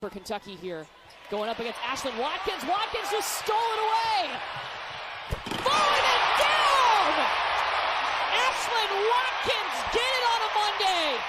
for Kentucky here. Going up against Ashlyn Watkins. Watkins just stole it away. Falling it down! Ashlyn Watkins get it on a Monday.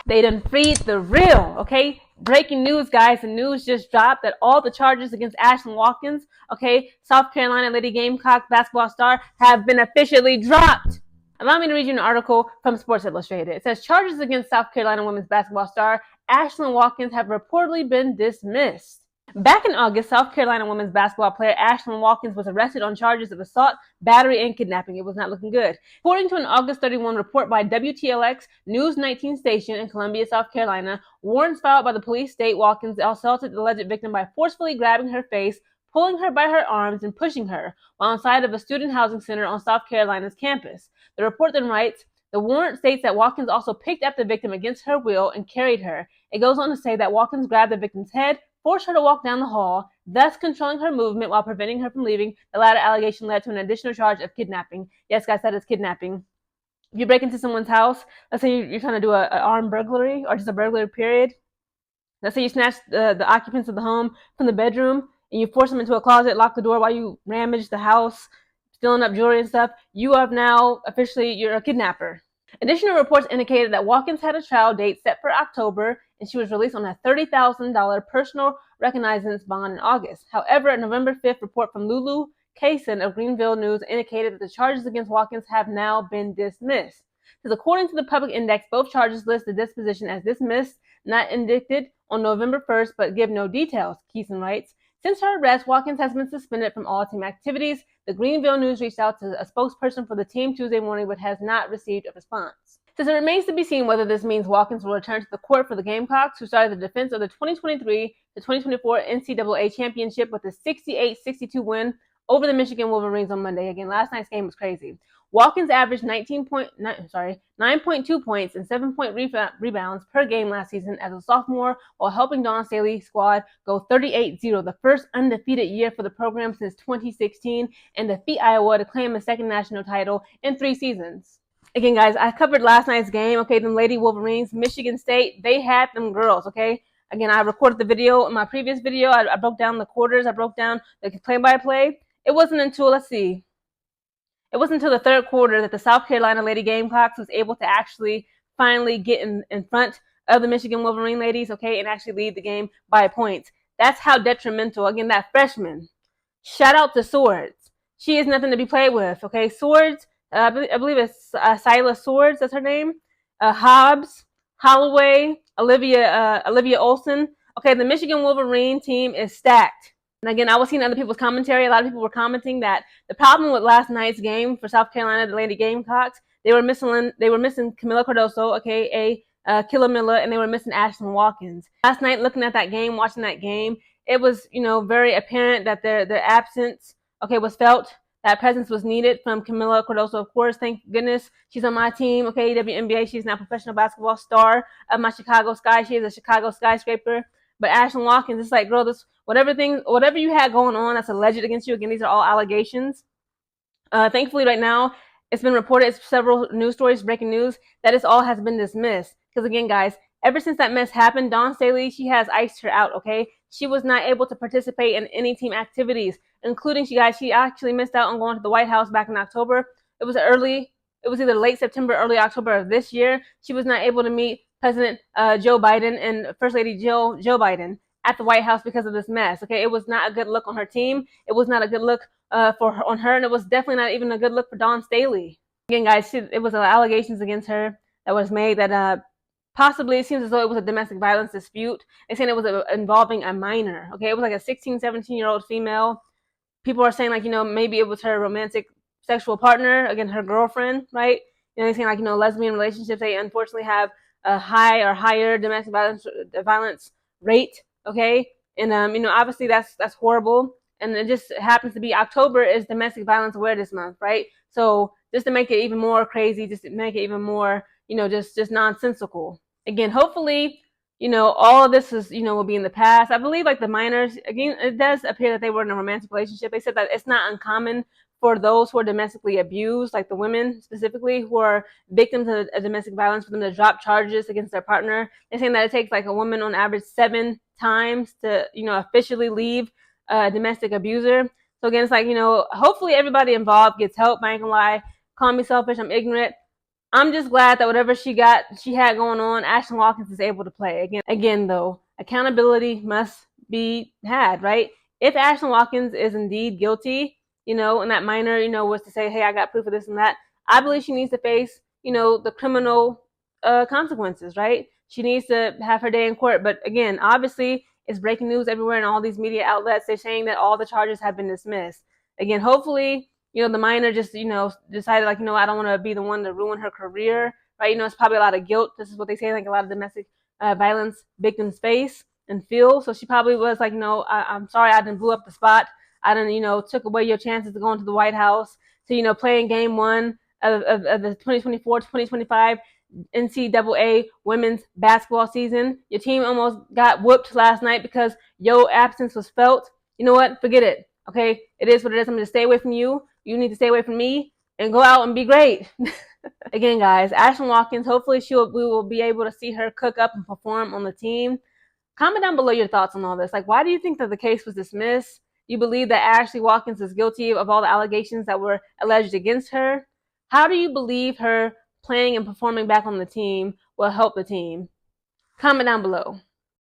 They done freed the real, okay? Breaking news, guys. The news just dropped that all the charges against Ashlyn Watkins, okay, South Carolina Lady Gamecocks basketball star, have been officially dropped. Allow me to read you an article from Sports Illustrated. It says charges against South Carolina women's basketball star Ashlyn Watkins have reportedly been dismissed. Back in August, South Carolina women's basketball player Ashlyn Watkins was arrested on charges of assault, battery, and kidnapping. It was not looking good. According to an August 31 report by WTLX News 19 station in Columbia, South Carolina, warrants filed by the police state Watkins assaulted the alleged victim by forcefully grabbing her face, pulling her by her arms, and pushing her while inside of a student housing center on South Carolina's campus. The report then writes, the warrant states that Watkins also picked up the victim against her will and carried her. It goes on to say that Watkins grabbed the victim's head, forced her to walk down the hall, thus controlling her movement while preventing her from leaving. The latter allegation led to an additional charge of kidnapping. Yes, guys, that is kidnapping. If you break into someone's house, let's say you're trying to do an armed burglary or just a burglary period. Let's say you snatch the occupants of the home from the bedroom and you force them into a closet, lock the door while you ramage the house, stealing up jewelry and stuff. You are now officially, you're a kidnapper. Additional reports indicated that Watkins had a trial date set for October, and she was released on a $30,000 personal recognizance bond in August. However, a November 5th report from Lulu Kaysen of Greenville News indicated that the charges against Watkins have now been dismissed. Because according to the public index, both charges list the disposition as dismissed, not indicted on November 1st, but give no details, Kaysen writes. Since her arrest, Watkins has been suspended from all team activities. The Greenville News reached out to a spokesperson for the team Tuesday morning, but has not received a response. Since it remains to be seen whether this means Watkins will return to the court for the Gamecocks, who started the defense of the 2023-2024 NCAA championship with a 68-62 win over the Michigan Wolverines on Monday. Again, last night's game was crazy. Watkins averaged 9.2 points and 7 rebounds per game last season as a sophomore, while helping Dawn Staley's squad go 38-0, the first undefeated year for the program since 2016, and defeat Iowa to claim a second national title in 3 seasons. Again, guys, I covered last night's game. Okay, them Lady Wolverines, Michigan State, they had them girls. Okay, again, I recorded the video in my previous video. I broke down the quarters. I broke down the play-by-play. It wasn't until It wasn't until the third quarter that the South Carolina Lady Gamecocks was able to actually finally get in front of the Michigan Wolverine ladies, okay, and actually lead the game by points. That's how detrimental. Again, that freshman. Shout out to Swords. She is nothing to be played with, okay? Swords, I believe it's Silas Swords, that's her name. Hobbs, Holloway, Olivia Olson. Okay, the Michigan Wolverine team is stacked. And again, I was seeing other people's commentary. A lot of people were commenting that the problem with last night's game for South Carolina, the Lady Gamecocks, they were missing Camilla Cardoso, aka Killa Miller, and they were missing Ashlyn Watkins. Last night, looking at that game, watching that game, it was, very apparent that their absence, okay, was felt. That presence was needed from Camilla Cardoso, of course. Thank goodness she's on my team. Okay, WNBA, she's now a professional basketball star of my Chicago Sky. She is a Chicago skyscraper. But Ashlyn Watkins, it's like, girl, this whatever you had going on that's alleged against you. Again, these are all allegations. Thankfully, right now, it's been reported, several news stories, breaking news, that this all has been dismissed. Because again, guys, ever since that mess happened, Dawn Staley, she has iced her out. Okay, she was not able to participate in any team activities, including she actually missed out on going to the White House back in October. It was either late September, early October of this year. She was not able to meet President Joe Biden and First Lady Joe Biden at the White House because of this mess. Okay, it was not a good look on her team. It was not a good look on her, and it was definitely not even a good look for Dawn Staley. Again, guys, it was allegations against her that was made that possibly, it seems as though it was a domestic violence dispute. They're saying it was involving a minor. Okay, it was like a 16, 17-year-old female. People are saying, like, maybe it was her romantic sexual partner, again, her girlfriend, right? They're saying, like, lesbian relationships, they unfortunately have a high or higher domestic violence rate, okay? And, obviously that's horrible. And it just happens to be October is Domestic Violence Awareness Month, right? So just to make it even more crazy, just to make it even more, just nonsensical. Again, hopefully, all of this is, will be in the past. I believe, like, the minors, again, it does appear that they were in a romantic relationship. They said that it's not uncommon for those who are domestically abused, like the women specifically who are victims of domestic violence, for them to drop charges against their partner. They're saying that it takes like a woman on average 7 times to, officially leave a domestic abuser. So again, it's like, hopefully everybody involved gets help. I ain't gonna lie. Call me selfish. I'm ignorant. I'm just glad that whatever she had going on, Ashlyn Watkins is able to play. Again, though, accountability must be had, right? If Ashlyn Watkins is indeed guilty, and that minor, was to say, hey, I got proof of this and that, I believe she needs to face, the criminal consequences, right? She needs to have her day in court. But again, obviously, it's breaking news everywhere in all these media outlets. They're saying that all the charges have been dismissed. Again, hopefully, the minor just, decided like, I don't want to be the one to ruin her career, right? It's probably a lot of guilt. This is what they say, like a lot of domestic violence victims face and feel. So she probably was like, I'm sorry I didn't blew up the spot. I didn't, took away your chances to go into the White House, to, playing game 1 of the 2024-2025 NCAA women's basketball season. Your team almost got whooped last night because your absence was felt. You know what? Forget it. Okay, it is what it is. I'm going to stay away from you. You need to stay away from me and go out and be great. Again, guys, Ashlyn Watkins, hopefully we will be able to see her cook up and perform on the team. Comment down below your thoughts on all this. Like, why do you think that the case was dismissed? You believe that Ashlyn Watkins is guilty of all the allegations that were alleged against her? How do you believe her playing and performing back on the team will help the team? Comment down below.